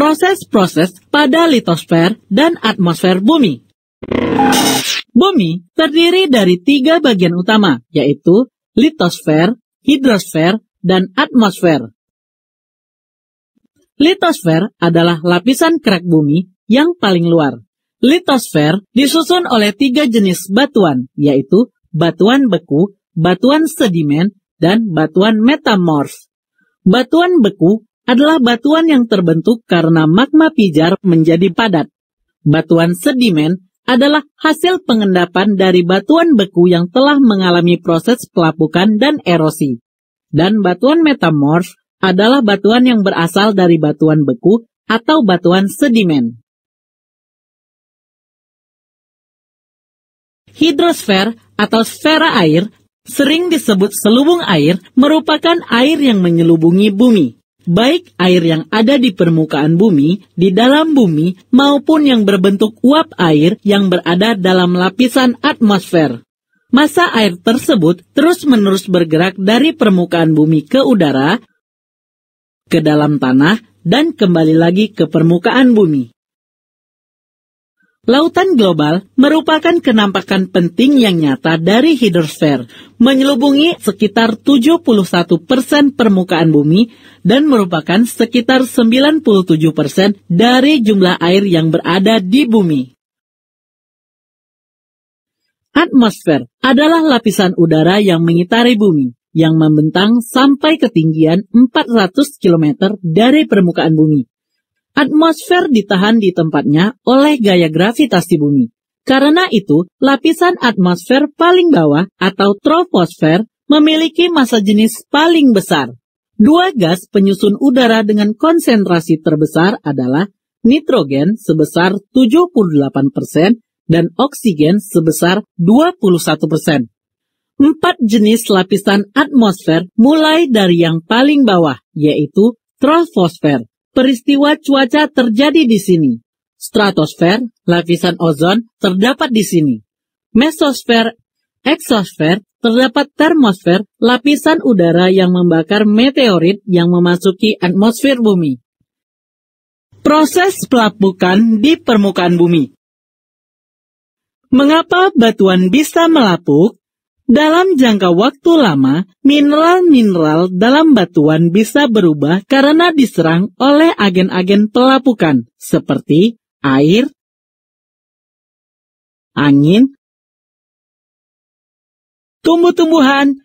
Proses-proses pada litosfer dan atmosfer bumi. Bumi terdiri dari 3 bagian utama, yaitu litosfer, hidrosfer, dan atmosfer. Litosfer adalah lapisan kerak bumi yang paling luar. Litosfer disusun oleh 3 jenis batuan, yaitu batuan beku, batuan sedimen, dan batuan metamorf. Batuan beku adalah batuan yang terbentuk karena magma pijar menjadi padat. Batuan sedimen adalah hasil pengendapan dari batuan beku yang telah mengalami proses pelapukan dan erosi. Dan batuan metamorf adalah batuan yang berasal dari batuan beku atau batuan sedimen. Hidrosfer atau sfera air, sering disebut selubung air, merupakan air yang menyelubungi bumi. Baik air yang ada di permukaan bumi, di dalam bumi, maupun yang berbentuk uap air yang berada dalam lapisan atmosfer. Massa air tersebut terus-menerus bergerak dari permukaan bumi ke udara, ke dalam tanah, dan kembali lagi ke permukaan bumi. Lautan global merupakan kenampakan penting yang nyata dari hidrosfer, menyelubungi sekitar 71% permukaan bumi dan merupakan sekitar 97% dari jumlah air yang berada di bumi. Atmosfer adalah lapisan udara yang mengitari bumi, yang membentang sampai ketinggian 400 km dari permukaan bumi. Atmosfer ditahan di tempatnya oleh gaya gravitasi bumi. Karena itu, lapisan atmosfer paling bawah atau troposfer memiliki massa jenis paling besar. 2 gas penyusun udara dengan konsentrasi terbesar adalah nitrogen sebesar 78% dan oksigen sebesar 21%. 4 jenis lapisan atmosfer mulai dari yang paling bawah, yaitu troposfer. Peristiwa cuaca terjadi di sini. Stratosfer, lapisan ozon, terdapat di sini. Mesosfer, eksosfer, terdapat termosfer, lapisan udara yang membakar meteorit yang memasuki atmosfer bumi. Proses pelapukan di permukaan bumi. Mengapa batuan bisa melapuk? Dalam jangka waktu lama, mineral-mineral dalam batuan bisa berubah karena diserang oleh agen-agen pelapukan, seperti air, angin, tumbuh-tumbuhan,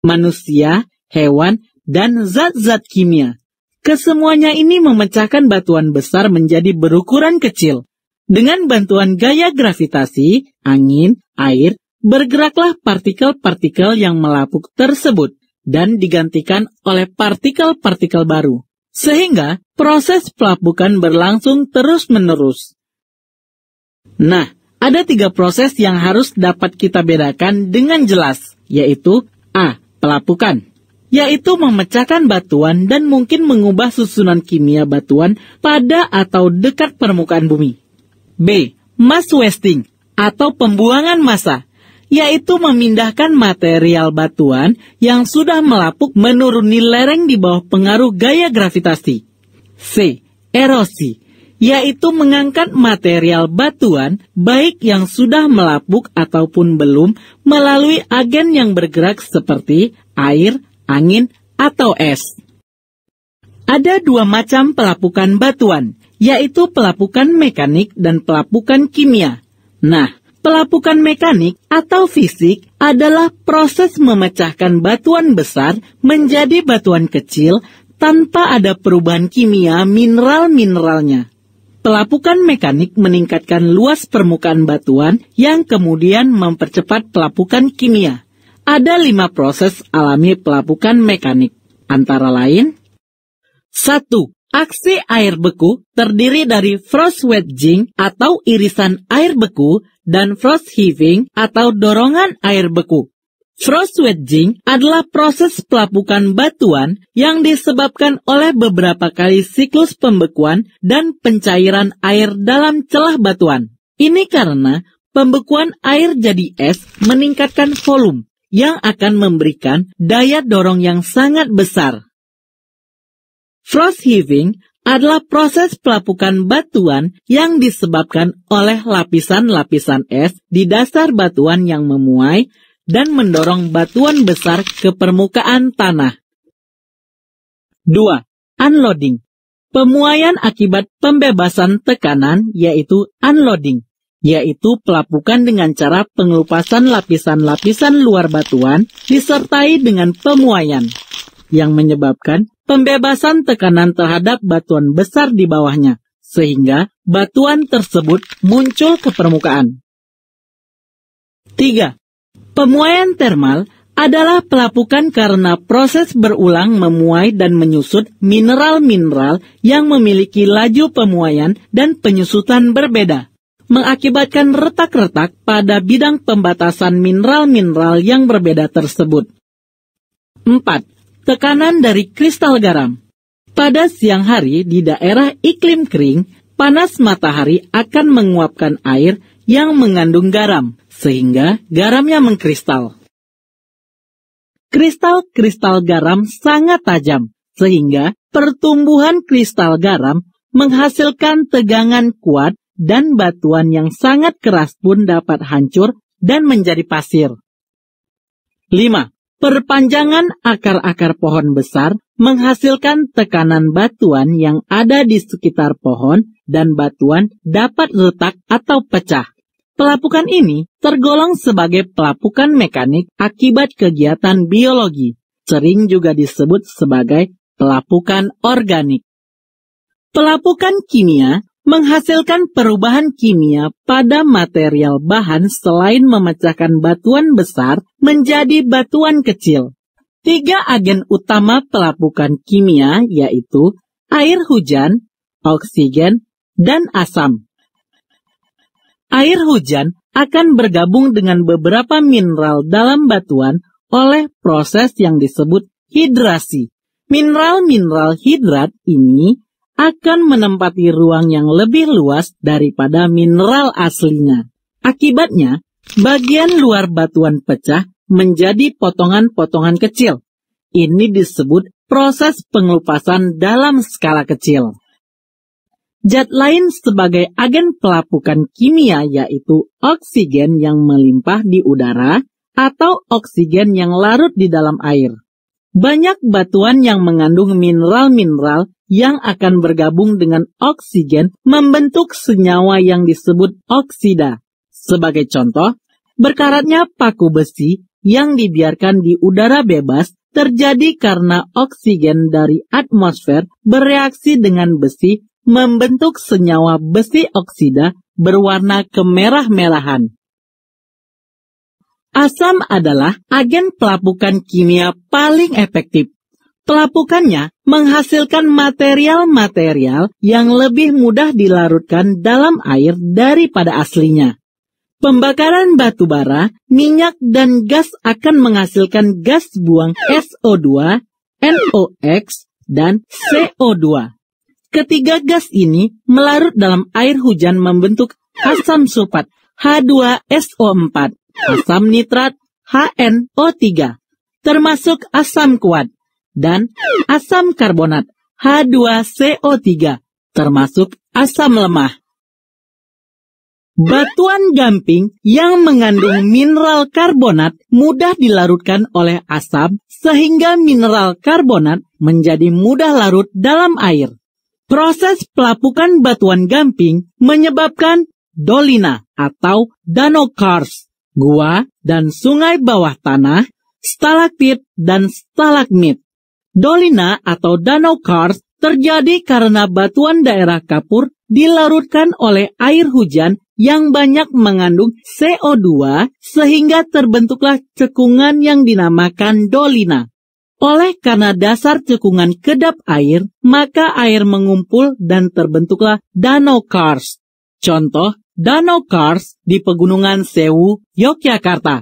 manusia, hewan, dan zat-zat kimia. Kesemuanya ini memecahkan batuan besar menjadi berukuran kecil. Dengan bantuan gaya gravitasi, angin, air, bergeraklah partikel-partikel yang melapuk tersebut dan digantikan oleh partikel-partikel baru. Sehingga proses pelapukan berlangsung terus-menerus. Nah, ada 3 proses yang harus dapat kita bedakan dengan jelas, yaitu A. Pelapukan, yaitu memecahkan batuan dan mungkin mengubah susunan kimia batuan pada atau dekat permukaan bumi. B. Mass wasting, atau pembuangan massa, yaitu memindahkan material batuan yang sudah melapuk menuruni lereng di bawah pengaruh gaya gravitasi. C. Erosi, yaitu mengangkat material batuan baik yang sudah melapuk ataupun belum melalui agen yang bergerak seperti air, angin, atau es. Ada 2 macam pelapukan batuan, yaitu pelapukan mekanik dan pelapukan kimia. Nah, pelapukan mekanik atau fisik adalah proses memecahkan batuan besar menjadi batuan kecil tanpa ada perubahan kimia mineral-mineralnya. Pelapukan mekanik meningkatkan luas permukaan batuan yang kemudian mempercepat pelapukan kimia. Ada 5 proses alami pelapukan mekanik, antara lain 1. Aksi air beku terdiri dari frost wedging atau irisan air beku dan frost heaving atau dorongan air beku. Frost wedging adalah proses pelapukan batuan yang disebabkan oleh beberapa kali siklus pembekuan dan pencairan air dalam celah batuan. Ini karena pembekuan air jadi es meningkatkan volume yang akan memberikan daya dorong yang sangat besar. Frost heaving adalah proses pelapukan batuan yang disebabkan oleh lapisan-lapisan es di dasar batuan yang memuai dan mendorong batuan besar ke permukaan tanah. 2. Unloading. Pemuaian akibat pembebasan tekanan yaitu unloading, yaitu pelapukan dengan cara pengelupasan lapisan-lapisan luar batuan disertai dengan pemuaian, yang menyebabkan pembebasan tekanan terhadap batuan besar di bawahnya, sehingga batuan tersebut muncul ke permukaan. 3. Pemuaian termal adalah pelapukan karena proses berulang memuai dan menyusut mineral-mineral yang memiliki laju pemuaian dan penyusutan berbeda, mengakibatkan retak-retak pada bidang pembatasan mineral-mineral yang berbeda tersebut. 4. Tekanan dari kristal garam. Pada siang hari di daerah iklim kering, panas matahari akan menguapkan air yang mengandung garam, sehingga garamnya mengkristal. Kristal-kristal garam sangat tajam, sehingga pertumbuhan kristal garam menghasilkan tegangan kuat dan batuan yang sangat keras pun dapat hancur dan menjadi pasir. 5. Perpanjangan akar-akar pohon besar menghasilkan tekanan batuan yang ada di sekitar pohon dan batuan dapat retak atau pecah. Pelapukan ini tergolong sebagai pelapukan mekanik akibat kegiatan biologi, sering juga disebut sebagai pelapukan organik. Pelapukan kimia menghasilkan perubahan kimia pada material bahan selain memecahkan batuan besar menjadi batuan kecil. 3 agen utama pelapukan kimia yaitu air hujan, oksigen, dan asam. Air hujan akan bergabung dengan beberapa mineral dalam batuan oleh proses yang disebut hidrasi. Mineral-mineral hidrat ini akan menempati ruang yang lebih luas daripada mineral aslinya. Akibatnya, bagian luar batuan pecah menjadi potongan-potongan kecil. Ini disebut proses pengelupasan dalam skala kecil. Zat lain sebagai agen pelapukan kimia yaitu oksigen yang melimpah di udara atau oksigen yang larut di dalam air. Banyak batuan yang mengandung mineral-mineral yang akan bergabung dengan oksigen membentuk senyawa yang disebut oksida. Sebagai contoh, berkaratnya paku besi yang dibiarkan di udara bebas terjadi karena oksigen dari atmosfer bereaksi dengan besi membentuk senyawa besi oksida berwarna kemerah-merahan. Asam adalah agen pelapukan kimia paling efektif. Pelapukannya menghasilkan material-material yang lebih mudah dilarutkan dalam air daripada aslinya. Pembakaran batu bara, minyak, dan gas akan menghasilkan gas buang SO2, NOx, dan CO2. Ketiga gas ini melarut dalam air hujan membentuk asam sulfat H2SO4, asam nitrat HNO3, termasuk asam kuat, dan asam karbonat H2CO3, termasuk asam lemah. Batuan gamping yang mengandung mineral karbonat mudah dilarutkan oleh asam sehingga mineral karbonat menjadi mudah larut dalam air. Proses pelapukan batuan gamping menyebabkan dolina atau danau kars, gua dan sungai bawah tanah, stalaktit dan stalagmit. Dolina atau danau kars terjadi karena batuan daerah kapur dilarutkan oleh air hujan yang banyak mengandung CO2 sehingga terbentuklah cekungan yang dinamakan dolina. Oleh karena dasar cekungan kedap air, maka air mengumpul dan terbentuklah danau kars. Contoh, danau kars di Pegunungan Sewu, Yogyakarta.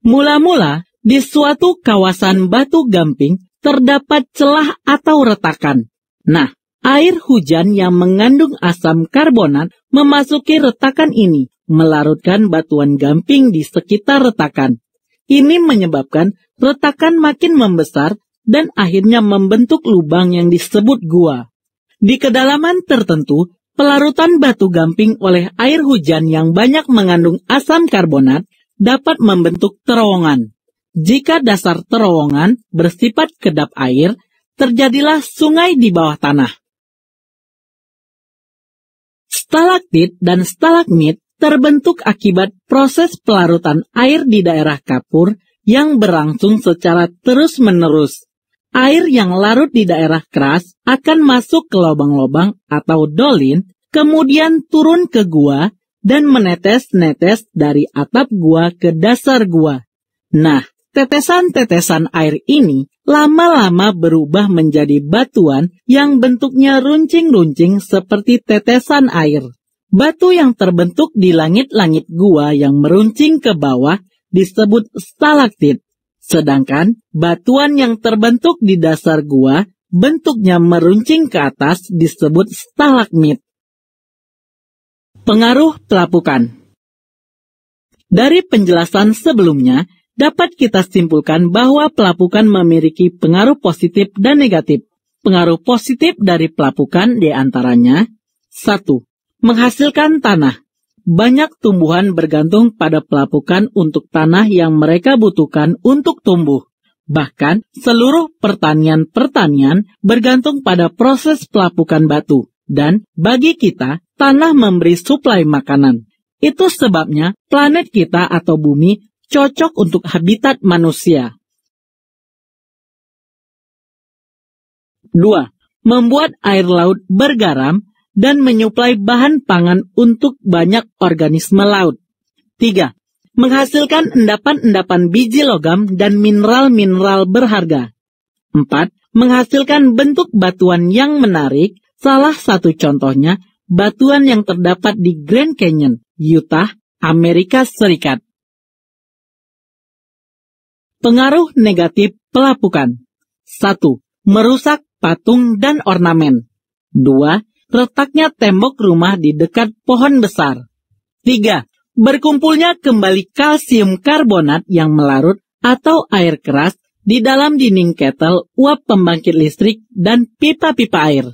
Mula-mula, di suatu kawasan batu gamping, terdapat celah atau retakan. Nah, air hujan yang mengandung asam karbonat memasuki retakan ini, melarutkan batuan gamping di sekitar retakan. Ini menyebabkan retakan makin membesar dan akhirnya membentuk lubang yang disebut gua. Di kedalaman tertentu, pelarutan batu gamping oleh air hujan yang banyak mengandung asam karbonat dapat membentuk terowongan. Jika dasar terowongan bersifat kedap air, terjadilah sungai di bawah tanah. Stalaktit dan stalagmit terbentuk akibat proses pelarutan air di daerah kapur yang berlangsung secara terus-menerus. Air yang larut di daerah keras akan masuk ke lubang-lubang atau dolin, kemudian turun ke gua dan menetes-netes dari atap gua ke dasar gua. Nah, tetesan-tetesan air ini lama-lama berubah menjadi batuan yang bentuknya runcing-runcing seperti tetesan air. Batu yang terbentuk di langit-langit gua yang meruncing ke bawah disebut stalaktit. Sedangkan batuan yang terbentuk di dasar gua bentuknya meruncing ke atas disebut stalagmit. Pengaruh pelapukan. Dari penjelasan sebelumnya, dapat kita simpulkan bahwa pelapukan memiliki pengaruh positif dan negatif. Pengaruh positif dari pelapukan diantaranya: 1. Menghasilkan tanah. Banyak tumbuhan bergantung pada pelapukan untuk tanah yang mereka butuhkan untuk tumbuh. Bahkan, seluruh pertanian bergantung pada proses pelapukan batu. Dan, bagi kita, tanah memberi suplai makanan. Itu sebabnya planet kita atau bumi cocok untuk habitat manusia. 2. Membuat air laut bergaram dan menyuplai bahan pangan untuk banyak organisme laut. 3. Menghasilkan endapan-endapan biji logam dan mineral-mineral berharga. 4. Menghasilkan bentuk batuan yang menarik, salah satu contohnya batuan yang terdapat di Grand Canyon, Utah, Amerika Serikat. Pengaruh negatif pelapukan. 1. Merusak patung dan ornamen. 2. Retaknya tembok rumah di dekat pohon besar. 3. Berkumpulnya kembali kalsium karbonat yang melarut atau air keras di dalam dinding ketel, uap pembangkit listrik, dan pipa-pipa air.